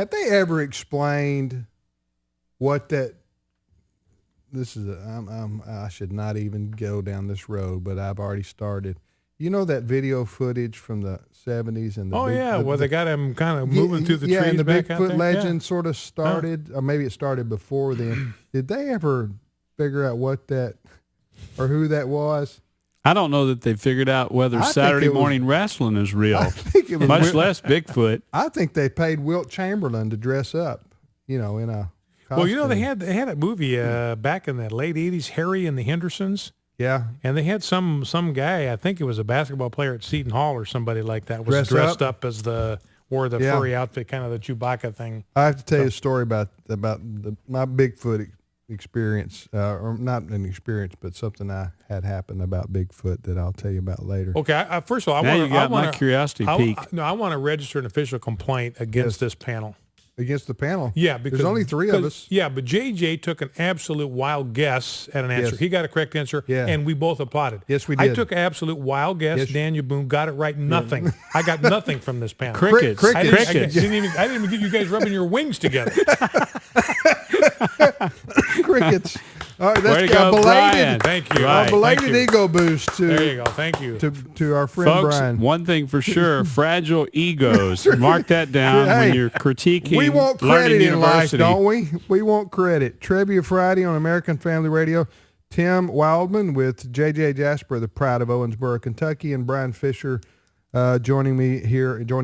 Have they ever explained what that? This is I should not even go down this road, but I've already started. You know that video footage from the 70s and the they got him kind of moving through the trees and the back out Bigfoot there? legend sort of started, or maybe it started before then. Did they ever figure out what that or who that was? I don't know that they figured out whether Saturday morning wrestling is real, I think it was much less Bigfoot. I think they paid Wilt Chamberlain to dress up, in a costume. Well, they had a movie back in the late 80s, Harry and the Hendersons. Yeah. And they had some guy, I think it was a basketball player at Seton Hall or somebody like that, was dressed up as wore the furry outfit, kind of the Chewbacca thing. I have to tell you a story about my Bigfoot experience, or not an experience, but something I had happened about Bigfoot that I'll tell you about later. Okay, first of all, I want my curiosity peak. No, I want to register an official complaint against this panel. Against the panel? Yeah, because there's only three of us. Yeah, but JJ took an absolute wild guess at an answer. Yes. He got a correct answer, and we both applauded. Yes, we did. I took an absolute wild guess. Yes. Daniel Boone got it right. Nothing. I got nothing from this panel. Crickets. I didn't even get you guys rubbing your wings together. Crickets. All right, way to go, Brian. Thank you. Right. Belated ego boost to. There you go. Thank you. To our friend Folks, Brian. one thing for sure, fragile egos. Mark that down when you're critiquing We want Learning credit in life, University. don't we? We want credit. Trivia Friday on American Family Radio. Tim Wildman with J.J. Jasper, the Pride of Owensboro, Kentucky, and Brian Fisher joining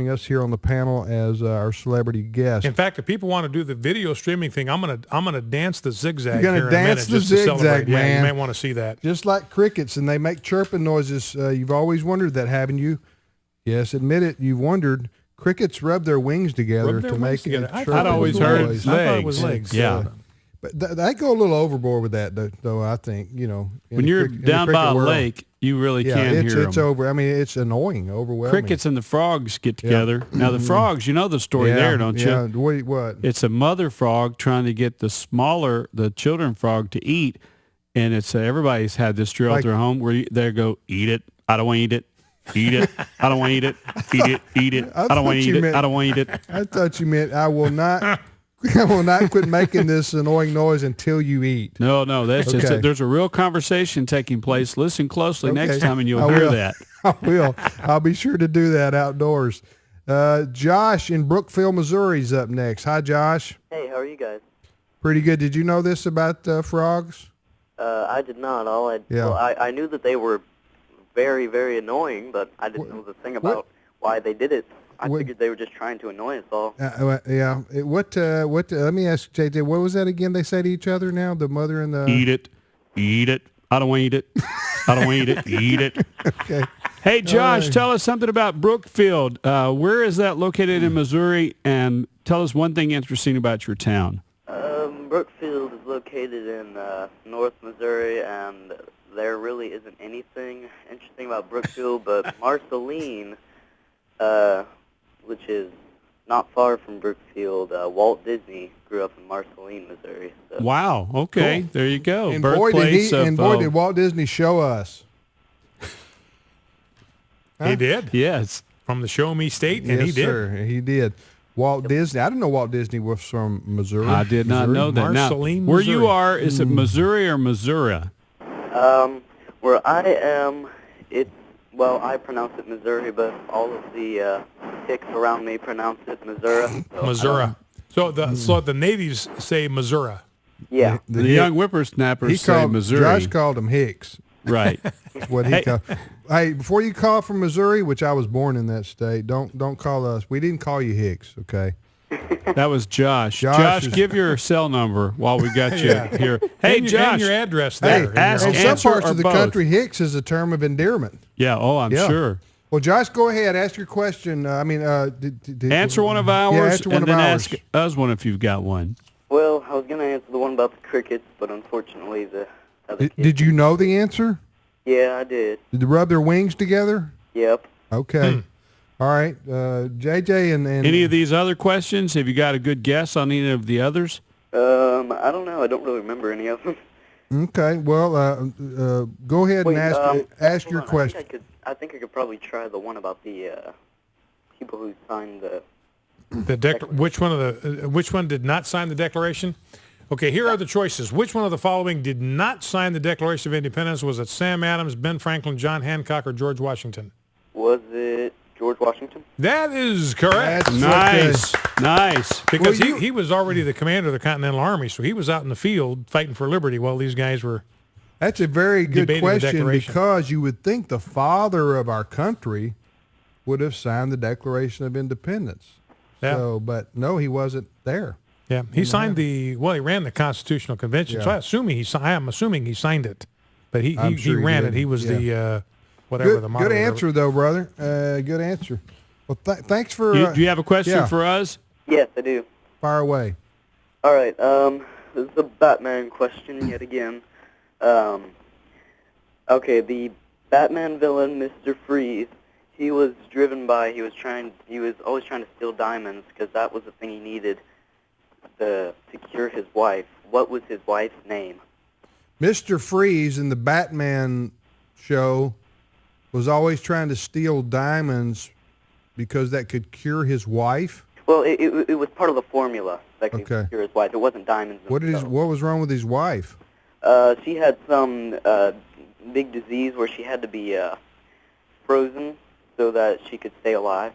us here on the panel as our celebrity guest. In fact, if people want to do the video streaming thing, I'm gonna dance the zigzag. You're gonna here dance in a minute the just to zigzag, celebrate. man. Yeah, you may want to see that. Just like crickets, and they make chirping noises. You've always wondered that, haven't you? Yes, admit it. You've wondered. Crickets rub their wings together to make it. I'd always heard legs. I thought it was legs. Yeah. But they go a little overboard with that, though. I think when you're down by a lake, you really can't hear them. It's over. I mean, it's annoying, overwhelming. Crickets and the frogs get together. Yeah. Now the frogs, you know the story there, don't you? Yeah. What? It's a mother frog trying to get the children frog to eat, and it's everybody's had this drill at their home where they go, eat it. I don't want to eat it. Eat it. I don't want to eat it. Eat it. Eat it. I don't want to eat it. I don't want to eat it. I thought you meant I will not. I will not quit making this annoying noise until you eat. No, that's just there's a real conversation taking place. Listen closely next time and you'll hear that. I will. I'll be sure to do that outdoors. Josh in Brookfield, Missouri is up next. Hi, Josh. Hey, how are you guys? Pretty good. Did you know this about frogs? I did not. I knew that they were very, very annoying, but I didn't know the thing about why they did it. I figured they were just trying to annoy us all. Let me ask JJ, what was that again they say to each other now? The mother and the... Eat it. Eat it. I don't want to eat it. I don't want to eat it. Eat it. Okay. Hey, Josh, tell us something about Brookfield. Where is that located in Missouri? And tell us one thing interesting about your town. Brookfield is located in North Missouri, and there really isn't anything interesting about Brookfield, but Marceline... which is not far from Brookfield. Walt Disney grew up in Marceline, Missouri. So. Wow. Okay. Cool. There you go. And boy, did Walt Disney show us. He did. Yes. From the Show Me State, and yes, he did. Sir. He did. Walt Disney. I didn't know Walt Disney was from Missouri. I did not know that. Marceline, now, where Missouri. you are, is it Missouri or Missouri? Where I am, I pronounce it Missouri, but all of the hicks around me pronounce it Missouri. Missouri. So the natives say Missouri. Yeah. The young whippersnappers say Missouri. Josh called them hicks. Right. That's what he called. Hey, before you call from Missouri, which I was born in that state, don't call us. We didn't call you hicks, okay? That was Josh. Josh, give your cell number while we got you here. Hey, Josh. And your address there. Hey, ask, in some answer, parts or of the both. country, hicks is a term of endearment. Yeah, I'm sure. Well, Josh, go ahead. Ask your question. Answer one of ours, answer one and of then ours. ask us one if you've got one. Well, I was going to answer the one about the crickets, but unfortunately the other kids... Did you know the answer? Yeah, I did. Did they rub their wings together? Yep. Okay. All right. JJ and... Any of these other questions? Have you got a good guess on any of the others? I don't know. I don't really remember any of them. Okay. Well, go ahead and ask your question. I think I could probably try the one about the people who signed the Which one did not sign the Declaration? Okay, here are the choices. Which one of the following did not sign the Declaration of Independence? Was it Sam Adams, Ben Franklin, John Hancock, or George Washington? Was it George Washington? That is correct. Nice. Nice. Because he was already the commander of the Continental Army, so he was out in the field fighting for liberty while these guys were That's a very good debating the question, Declaration. because you would think the father of our country would have signed the Declaration of Independence. Yeah. So, but no, he wasn't there. Yeah, he signed he ran the Constitutional Convention, so Yeah. I am assuming he signed it, but he I'm sure he ran did. it. He was Yeah. the whatever the Good moderator. answer, though, brother. Good answer. Well, thanks for... Do you have a question yeah. for us? Yes, I do. Fire away. All right. This is a Batman question yet again. Okay, the Batman villain, Mr. Freeze. He was always trying to steal diamonds because that was the thing he needed to cure his wife. What was his wife's name? Mr. Freeze in the Batman show was always trying to steal diamonds because that could cure his wife. Well, it was part of the formula that could Okay. cure his wife. It wasn't diamonds. What was wrong with his wife? She had some big disease where she had to be frozen so that she could stay alive.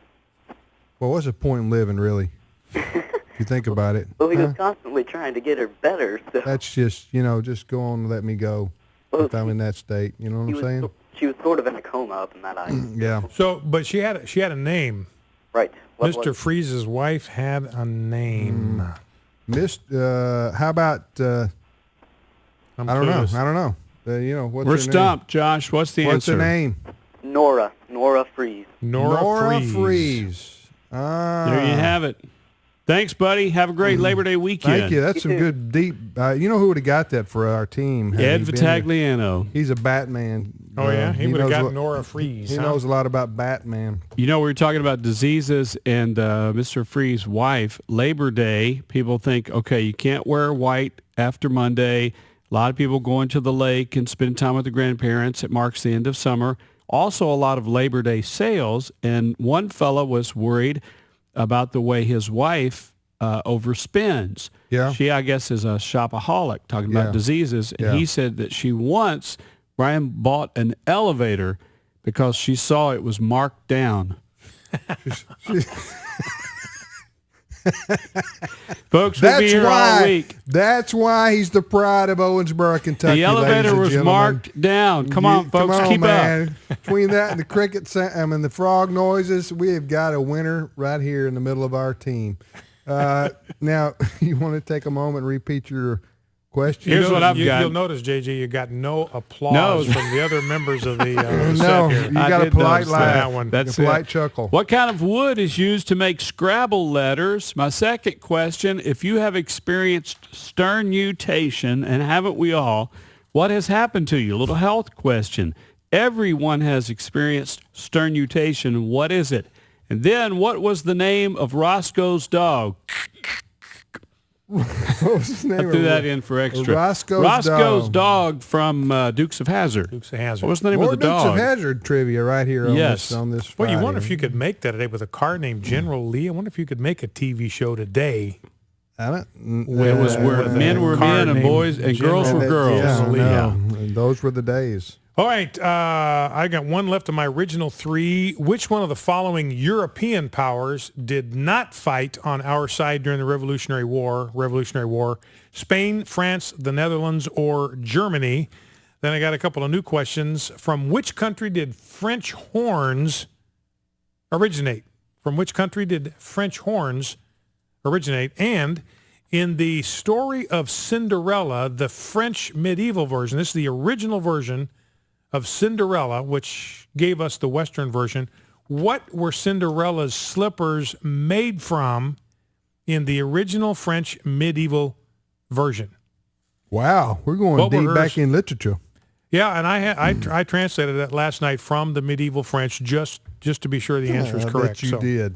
Well, what's the point in living, really? If you think about it. Well, he was constantly trying to get her better. So That's just, just go on and let me go if I'm in that state. You know what I'm saying? she was sort of in a coma up in that eye. Yeah. So, but she had a name. Right. What Mr. was- Freeze's wife had a name. How about, I don't know. clueless. I don't know. What's We're her stumped, Josh. What's the name? What's answer? her name? Nora Freeze. Nora Freeze. Freeze. There you have it. Thanks, buddy. Have a great Labor Day weekend. Thank you. That's some good deep. You know who would have got that for our team? had Ed he been here? Vitagliano. He's a Batman. Oh yeah, he would have knows got what- Nora Freeze. He huh? knows a lot about Batman. We were talking about diseases and Mr. Freeze's wife. Labor Day, people think, okay, you can't wear white after Monday. A lot of people going to the lake and spending time with the grandparents. It marks the end of summer. Also, a lot of Labor Day sales. And one fella was worried about the way his wife overspends. Yeah. She, I guess, is a shopaholic, talking Yeah. about diseases. And Yeah. he said that Brian bought an elevator because she saw it was marked down. Folks, we'll be here all week. That's why he's the pride of Owensboro, Kentucky. The elevator ladies and was gentlemen. marked down. Come on, folks, come on, keep up. man. Between that and the the frog noises, we have got a winner right here in the middle of our team. Now, you want to take a moment and repeat your question? Here's what I've got. You'll notice, JJ, you got no applause from the other members of the No, set here. you got a did polite notice laugh. that one. That's a polite it. chuckle. What kind of wood is used to make Scrabble letters? My second question, if you have experienced sternutation, and haven't we all, what has happened to you? A little health question. Everyone has experienced sternutation. What is it? And then, what was the name of Roscoe's dog? What was his name? I threw that in for extra. Roscoe's dog from Dukes of Hazzard. Dukes of Hazzard. What was the name More of the Dukes dog? of Hazzard trivia right here on Yes. this Well, you Friday. wonder if you could make that today with a car named General Lee. I wonder if you could make a TV show today. I don't, It was where with men a were car men and named boys and girls General were girls. Yeah, Lee. no, those were the days. All right, I got one left of my original three. Which one of the following European powers did not fight on our side during the Revolutionary War? Spain, France, the Netherlands, or Germany? Then I got a couple of new questions. From which country did French horns originate? From which country did French horns originate? And in the story of Cinderella, the French medieval version, this is the original version of Cinderella, which gave us the Western version. What were Cinderella's slippers made from in the original French medieval version? Wow, we're going What were deep back hers? in literature. Yeah, and I translated that last night from the medieval French just to be sure the answer is I correct. bet you did.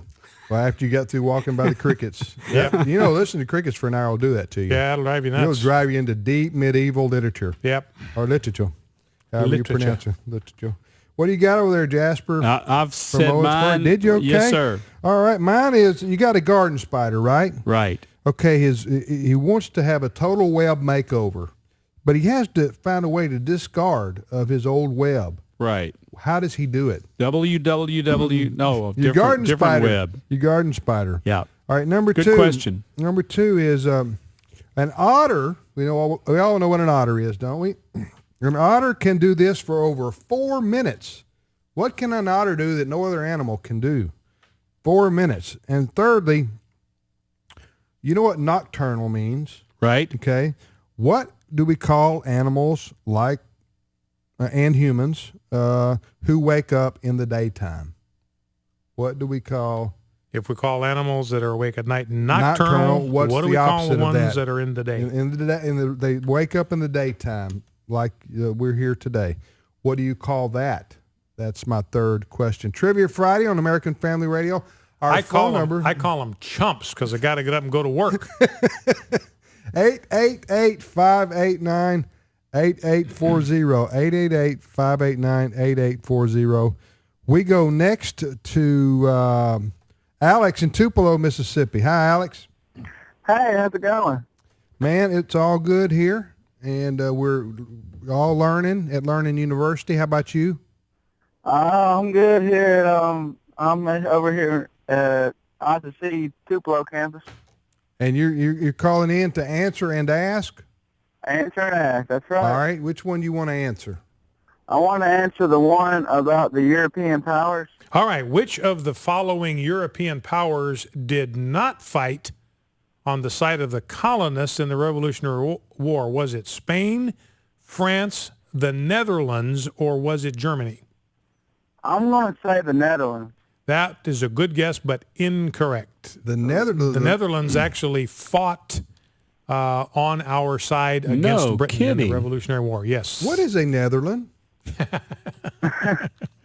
Well, after you got through walking by the crickets. Yep. Listening to crickets for an hour will do that to you. Yeah, it'll drive you It'll nuts. drive you into deep medieval literature Yep. or literature. However Literature. you pronounce it. Literature. What do you got over there, Jasper? I've said mine. Did you? Okay. Yes, sir. All right. Mine is, you got a garden spider, right? Right. Okay. He wants to have a total web makeover, but he has to find a way to discard of his old web. Right. How does he do it? www. No, Your different spider. web. Your garden spider. Yeah. All right. Number Good two. question. Number two is an otter. We all know what an otter is, don't we? An otter can do this for over 4 minutes. What can an otter do that no other animal can do? 4 minutes. And thirdly, you know what nocturnal means? Right. Okay. What do we call animals like and humans who wake up in the daytime? What do we call? If we call animals that are awake at night nocturnal, what's what do the we call opposite the of ones that? that are in the day? They wake up in the daytime, like we're here today. What do you call that? That's my third question. Trivia Friday on American Family Radio. Our phone number. I call them chumps because I got to get up and go to work. 888-589-8840. 888-589-8840. We go next to Alex in Tupelo, Mississippi. Hi, Alex. Hey, how's it going? Man, it's all good here, and we're all learning at Learning University. How about you? I'm good here. I'm over here at ICC Tupelo campus. And you're calling in to answer and ask? Answer and ask, that's right. All right, which one do you want to answer? I want to answer the one about the European powers. All right. Which of the following European powers did not fight on the side of the colonists in the Revolutionary War? Was it Spain, France, the Netherlands, or was it Germany? I'm going to say the Netherlands. That is a good guess, but incorrect. The Netherlands. The Netherlands actually fought on our side against Britain in the Revolutionary War. Yes. What is a Netherland?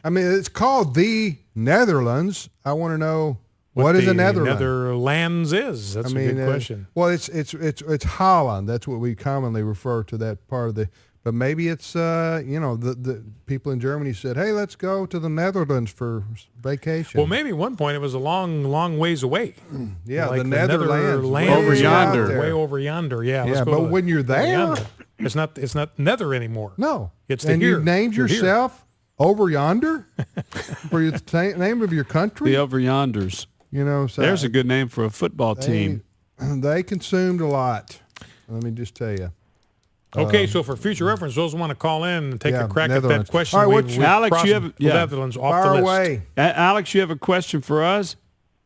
I mean, it's called the Netherlands. I want to know what is a Netherland? Netherlands is. That's a good question. Well, it's Holland. That's what we commonly refer to that part of the. But maybe it's the people in Germany said, "Hey, let's go to the Netherlands for vacation." Well, maybe at one point it was a long ways away. Yeah, like the Netherlands, over yonder, way over yonder. Yeah, yeah. But when you're there, it's not nether anymore. No, it's and here. You named You're yourself Over Yonder for your name of your country. The Over Yonders. So there's a good name for a football team. They consumed a lot. Let me just tell you. Okay, so for future reference, those who want to call in and take a crack at that question, all right, Alex, you have Netherlands off the list. Away. Alex, you have a question for us?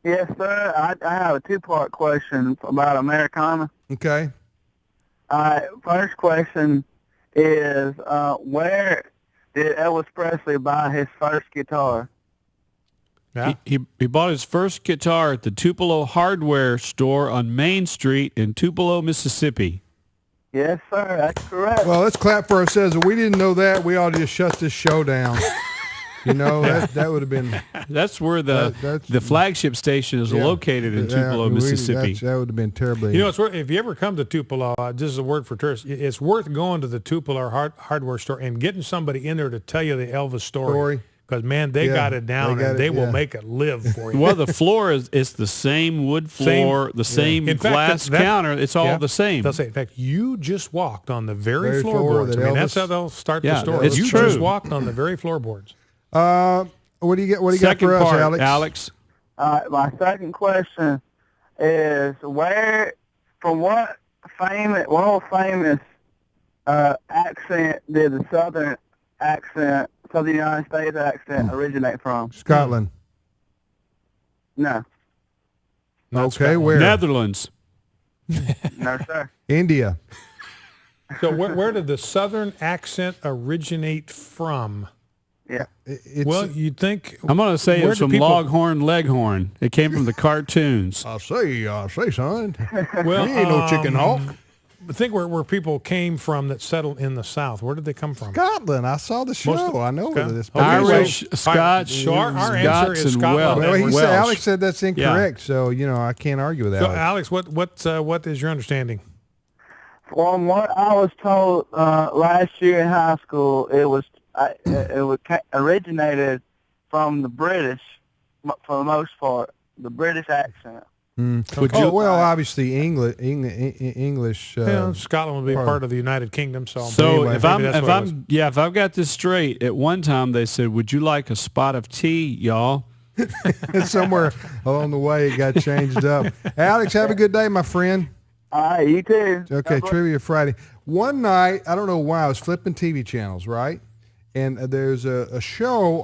Yes, sir. I have a two-part question about Americana. Okay. First question is, where did Elvis Presley buy his first guitar? Yeah. He bought his first guitar at the Tupelo Hardware store on Main Street in Tupelo, Mississippi. Yes, sir. That's correct. Well, let's clap for ourselves. If we didn't know that, we ought to just shut this show down. That would have been. That's where the flagship station is located in Tupelo, Mississippi. That would have been terribly. It's if you ever come to Tupelo, this is a word for tourists. It's worth going to the Tupelo hardware store and getting somebody in there to tell you the Elvis story. Because, man, they got it down, and they will make it live for you. Well, the floor is the same wood floor, the same glass counter. It's all the same. They'll say, in fact, you just walked on the very floorboards. That's how they'll start the story. It's you true. just walked on the very floorboards. What do you get? What do you got for us, Alex? My second question is from what famous accent did the Southern United States accent originate from? Scotland. No. Okay, where? Netherlands. No, sir. India. So where did the Southern accent originate from? Yeah. Well, you'd think. I'm going to say it was from Longhorn Leghorn. It came from the cartoons. I say, son. Well, he ain't no chicken hawk. Think where people came from that settled in the South. Where did they come from? Scotland. I saw the show. I know where this. Irish, Scotch, so our answer is Scotland. Well, Alex said that's incorrect, so I can't argue with that. So, Alex, what is your understanding? From what I was told last year in high school, it was originated from the British, for the most part, the British accent. Obviously English. Scotland would be part of the United Kingdom. So anyway, if I've got this straight, at one time they said, "Would you like a spot of tea, y'all?" Somewhere along the way it got changed up. Alex, have a good day, my friend. All right, you too. Okay, Trivia Friday. One night, I don't know why, I was flipping TV channels, right? And there's a show